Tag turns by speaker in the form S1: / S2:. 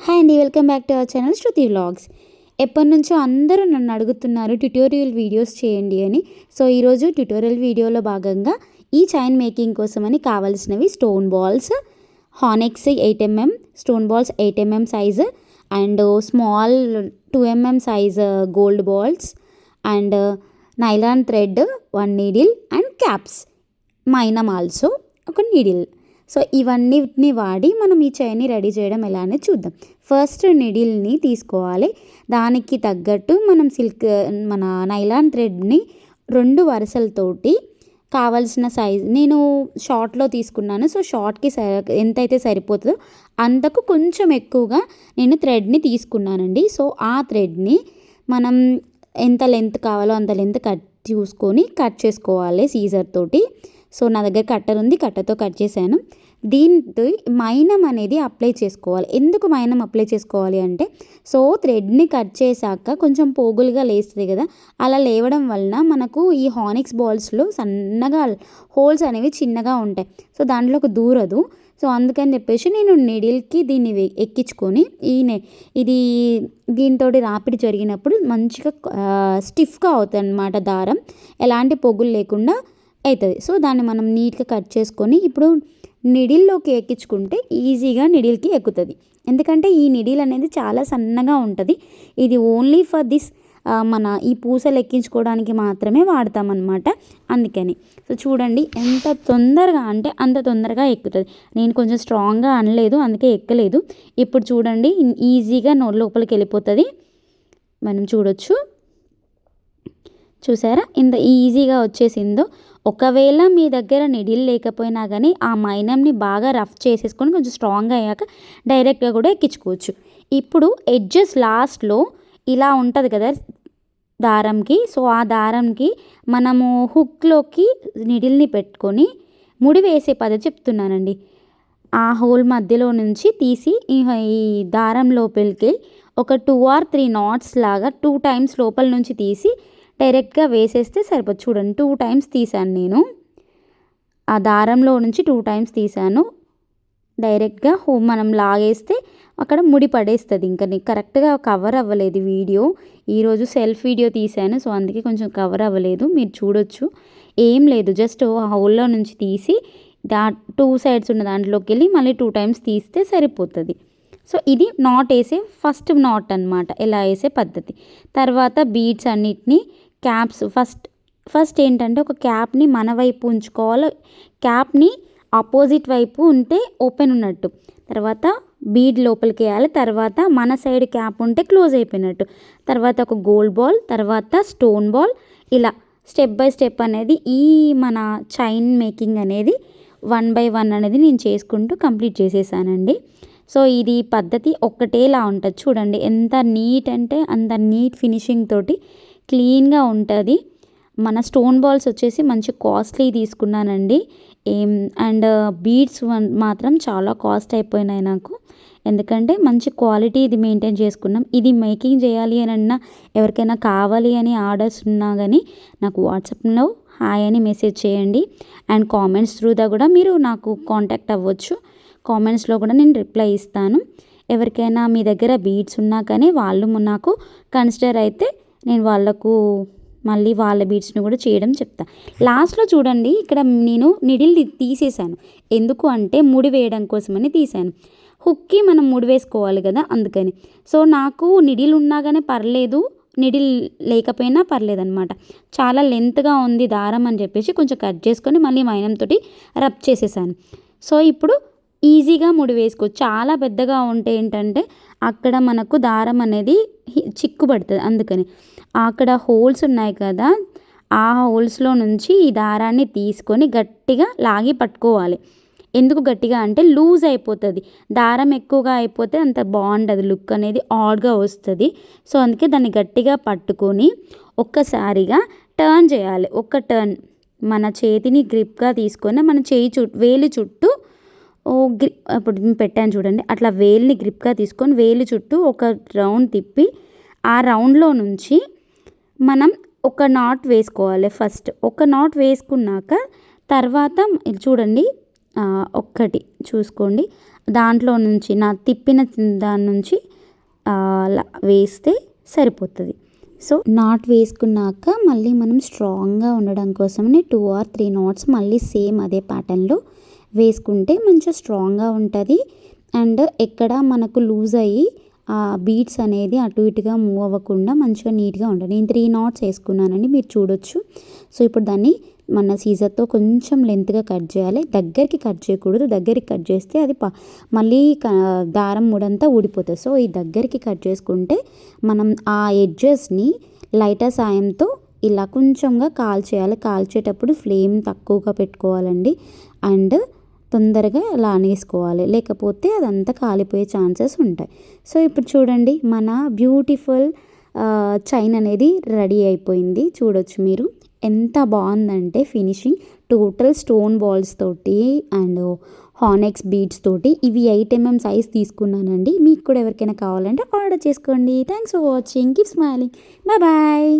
S1: Hi అండి, welcome back to our channel Shruti vlogs. ఎప్పటినుంచో అందరూ నన్ను అడుగుతున్నారు ట్యుటోరియల్ వీడియోస్ చేయండి అని. సో ఈరోజు ట్యుటోరియల్ వీడియోలో భాగంగా ఈ చైన్ మేకింగ్ కోసమని కావాల్సినవి స్టోన్ బాల్స్, హానెక్స్ 8mm stone balls 8mm size and small 2mm size gold balls and nylon thread 1 needle and caps మైనమ్ ఆల్సో ఒక నీడిల్. సో ఇవన్నిటిని వాడి మనం ఈ చైన్ని రెడీ చేయడం ఎలా అనేది చూద్దాం. ఫస్ట్ నీడిల్ని తీసుకోవాలి. దానికి తగ్గట్టు మనం మన నైలాన్ థ్రెడ్ని 2 వరుసలతోటి కావాల్సిన సైజ్ నేను షార్ట్లో తీసుకున్నాను. సో షార్ట్కి ఎంతైతే సరిపోతుందో అంతకు కొంచెం ఎక్కువగా నేను థ్రెడ్ని తీసుకున్నానండి. సో ఆ థ్రెడ్ని మనం ఎంత లెంత్ కావాలో అంత లెంత్ చూసుకొని కట్ చేసుకోవాలి సీజర్ తోటి. సో నా దగ్గర కట్టర్ ఉంది, కట్టర్తో కట్ చేశాను. దీంతో మైనం అనేది అప్లై చేసుకోవాలి. ఎందుకు మైనం అప్లై చేసుకోవాలి అంటే, సో థ్రెడ్ని కట్ చేశాక కొంచెం పోగులుగా లేస్తుంది కదా, అలా లేవడం వలన మనకు ఈ హానిక్స్ బాల్స్లో సన్నగా హోల్స్ అనేవి చిన్నగా ఉంటాయి. సో దాంట్లోకి దూరదు. సో అందుకని చెప్పేసి నేను నీడిల్కి దీన్ని ఎక్కించుకొని ఇది దీంతో రాపిడి జరిగినప్పుడు మంచిగా స్టిఫ్గా అవుతుంది అన్నమాట. దారం ఎలాంటి పొగులు లేకుండా అవుతుంది. సో దాన్ని మనం నీట్గా కట్ చేసుకొని ఇప్పుడు నిడిల్లోకి ఎక్కించుకుంటే ఈజీగా నిడిల్కి ఎక్కుతుంది. ఎందుకంటే ఈ నిడిల్ అనేది చాలా సన్నగా ఉంటుంది. ఇది ఓన్లీ ఫర్ దిస్ మన ఈ పూసలు ఎక్కించుకోవడానికి మాత్రమే వాడతామన్నమాట. అందుకని సో చూడండి ఎంత తొందరగా అంటే అంత తొందరగా ఎక్కుతుంది. నేను కొంచెం స్ట్రాంగ్గా అనలేదు, అందుకే ఎక్కలేదు. ఇప్పుడు చూడండి ఈజీగా లోపలికి వెళ్ళిపోతుంది. మనం చూడొచ్చు, చూసారా ఎంత ఈజీగా వచ్చేసిందో. ఒకవేళ మీ దగ్గర నిడిల్ లేకపోయినా కానీ ఆ మైనంని బాగా రఫ్ చేసేసుకొని కొంచెం స్ట్రాంగ్ అయ్యాక డైరెక్ట్గా కూడా ఎక్కించుకోవచ్చు. ఇప్పుడు ఎడ్జెస్ లాస్ట్లో ఇలా ఉంటుంది కదా దారంకి, సో ఆ దారంకి మనము హుక్లోకి నిడిల్ని పెట్టుకొని ముడి వేసే పద్ధతి చెప్తున్నానండి. ఆ హోల్ మధ్యలో నుంచి తీసి ఈ దారం లోపలికి ఒక 2 or 3 knots లాగా 2 times లోపల నుంచి తీసి డైరెక్ట్గా వేసేస్తే సరిపోతుంది. చూడండి 2 times తీసాను నేను. ఆ దారంలో నుంచి 2 times తీసాను. డైరెక్ట్గా మనం లాగేస్తే అక్కడ ముడి పడేస్తుంది. ఇంకా నీకు కరెక్ట్గా కవర్ అవ్వలేదు వీడియో. ఈరోజు సెల్ఫ్ వీడియో తీసాను, సో అందుకే కొంచెం కవర్ అవ్వలేదు. మీరు చూడొచ్చు, ఏం లేదు, జస్ట్ ఆ హోల్లో నుంచి తీసి 2 sides ఉన్న దాంట్లోకి వెళ్ళి మళ్ళీ 2 times తీస్తే సరిపోతుంది. సో ఇది నాట్ వేసే ఫస్ట్ నాట్ అనమాట, ఎలా వేసే పద్ధతి. తర్వాత బీడ్స్ అన్నిటినీ క్యాప్స్ ఫస్ట్ ఏంటంటే ఒక క్యాప్ని మన వైపు ఉంచుకోవాలి. క్యాప్ని ఆపోజిట్ వైపు ఉంటే ఓపెన్ ఉన్నట్టు, తర్వాత బీడ్ లోపలికి వేయాలి. తర్వాత మన సైడ్ క్యాప్ ఉంటే క్లోజ్ అయిపోయినట్టు, తర్వాత ఒక గోల్డ్ బాల్, తర్వాత స్టోన్ బాల్, ఇలా స్టెప్ బై స్టెప్ అనేది ఈ మన చైన్ మేకింగ్ అనేది 1 by 1 అనేది నేను చేసుకుంటూ కంప్లీట్ చేసేసానండి. సో ఇది పద్ధతి ఒక్కటేలా ఉంటుంది. చూడండి ఎంత నీట్ అంటే అంత నీట్ ఫినిషింగ్ తోటి క్లీన్గా ఉంటుంది. మన స్టోన్ బాల్స్ వచ్చేసి మంచి కాస్ట్లీ తీసుకున్నానండి. అండ్ బీడ్స్ మాత్రం చాలా కాస్ట్ అయిపోయినాయి నాకు, ఎందుకంటే మంచి క్వాలిటీ ఇది మెయింటైన్ చేసుకున్నాం. ఇది మేకింగ్ చేయాలి అని అన్నా, ఎవరికైనా కావాలి అని ఆర్డర్స్ ఉన్నా కానీ నాకు వాట్సాప్లో హాయ్ అని మెసేజ్ చేయండి. అండ్ కామెంట్స్ త్రూగా కూడా మీరు నాకు కాంటాక్ట్ అవ్వచ్చు. కామెంట్స్లో కూడా నేను రిప్లై ఇస్తాను. ఎవరికైనా మీ దగ్గర బీడ్స్ ఉన్నా కానీ వాళ్ళు నాకు కన్సిడర్ అయితే నేను వాళ్ళకు మళ్ళీ వాళ్ళ బీడ్స్ని కూడా చేయడం చెప్తా. లాస్ట్లో చూడండి, ఇక్కడ నేను నిడిల్ తీసేసాను. ఎందుకు అంటే ముడి వేయడం కోసమని తీసాను. హుక్కి మనం ముడి వేసుకోవాలి కదా, అందుకని. సో నాకు నిడిల్ ఉన్నా కానీ పర్లేదు, నిడిల్ లేకపోయినా పర్లేదు అనమాట. చాలా లెంత్గా ఉంది దారం అని చెప్పేసి కొంచెం కట్ చేసుకొని మళ్ళీ మైనంతో రబ్ చేసేసాను. సో ఇప్పుడు ఈజీగా ముడి వేసుకోవచ్చు. చాలా పెద్దగా ఉంటే ఏంటంటే అక్కడ మనకు దారం అనేది చిక్కుపడుతుంది. అందుకని అక్కడ హోల్స్ ఉన్నాయి కదా, ఆ హోల్స్లో నుంచి ఈ దారాన్ని తీసుకొని గట్టిగా లాగి పట్టుకోవాలి. ఎందుకు గట్టిగా అంటే లూజ్ అయిపోతుంది. దారం ఎక్కువగా అయిపోతే అంత బాగుండదు, లుక్ అనేది ఆడ్గా వస్తుంది. సో అందుకే దాన్ని గట్టిగా పట్టుకొని ఒక్కసారిగా టర్న్ చేయాలి. ఒక్క టర్న్ మన చేతిని గ్రిప్గా తీసుకొని మన వేలు చుట్టూ ఇప్పుడు పెట్టాను చూడండి, అట్లా వేలుని గ్రిప్గా తీసుకొని వేలు చుట్టూ ఒక రౌండ్ తిప్పి ఆ రౌండ్లో నుంచి మనం ఒక నాట్ వేసుకోవాలి. ఫస్ట్ ఒక నాట్ వేసుకున్నాక తర్వాత చూడండి ఒక్కటి చూసుకోండి, దాంట్లో నుంచి తిప్పిన దాని నుంచి అలా వేస్తే సరిపోతుంది. సో నాట్ వేసుకున్నాక మళ్ళీ మనం స్ట్రాంగ్గా ఉండడం కోసమని 2 or 3 knots మళ్ళీ సేమ్ అదే ప్యాటర్న్లో వేసుకుంటే మంచిగా స్ట్రాంగ్గా ఉంటుంది. అండ్ ఎక్కడ మనకు లూజ్ అయ్యి ఆ బీడ్స్ అనేది అటు ఇటుగా మూవ్ అవ్వకుండా మంచిగా నీట్గా ఉంటుంది. నేను 3 knots వేసుకున్నానండి, మీరు చూడొచ్చు. సో ఇప్పుడు దాన్ని మన సీజర్తో కొంచెం లెంత్గా కట్ చేయాలి. దగ్గరికి కట్ చేయకూడదు, దగ్గరికి కట్ చేస్తే అది మళ్ళీ దారం ముడంతా ఊడిపోతుంది. సో ఈ దగ్గరికి కట్ చేసుకుంటే మనం ఆ ఎడ్జెస్ని లైటర్ సాయంతో ఇలా కొంచెంగా కాల్చేయాలి. కాల్చేటప్పుడు ఫ్లేమ్ తక్కువగా పెట్టుకోవాలండి. అండ్ తొందరగా అలా అనేసుకోవాలి, లేకపోతే అదంతా కాలిపోయే ఛాన్సెస్ ఉంటాయి. సో ఇప్పుడు చూడండి మన బ్యూటిఫుల్ చైన్ అనేది రెడీ అయిపోయింది. చూడొచ్చు మీరు ఎంత బాగుందంటే ఫినిషింగ్. టోటల్ స్టోన్ బాల్స్ తోటి అండ్ హానెక్స్ బీడ్స్ తోటి. ఇవి 8 mm సైజ్ తీసుకున్నానండి. మీకు కూడా ఎవరికైనా కావాలంటే ఆర్డర్ చేసుకోండి. Thanks for watching. Keep smiling. Bye bye.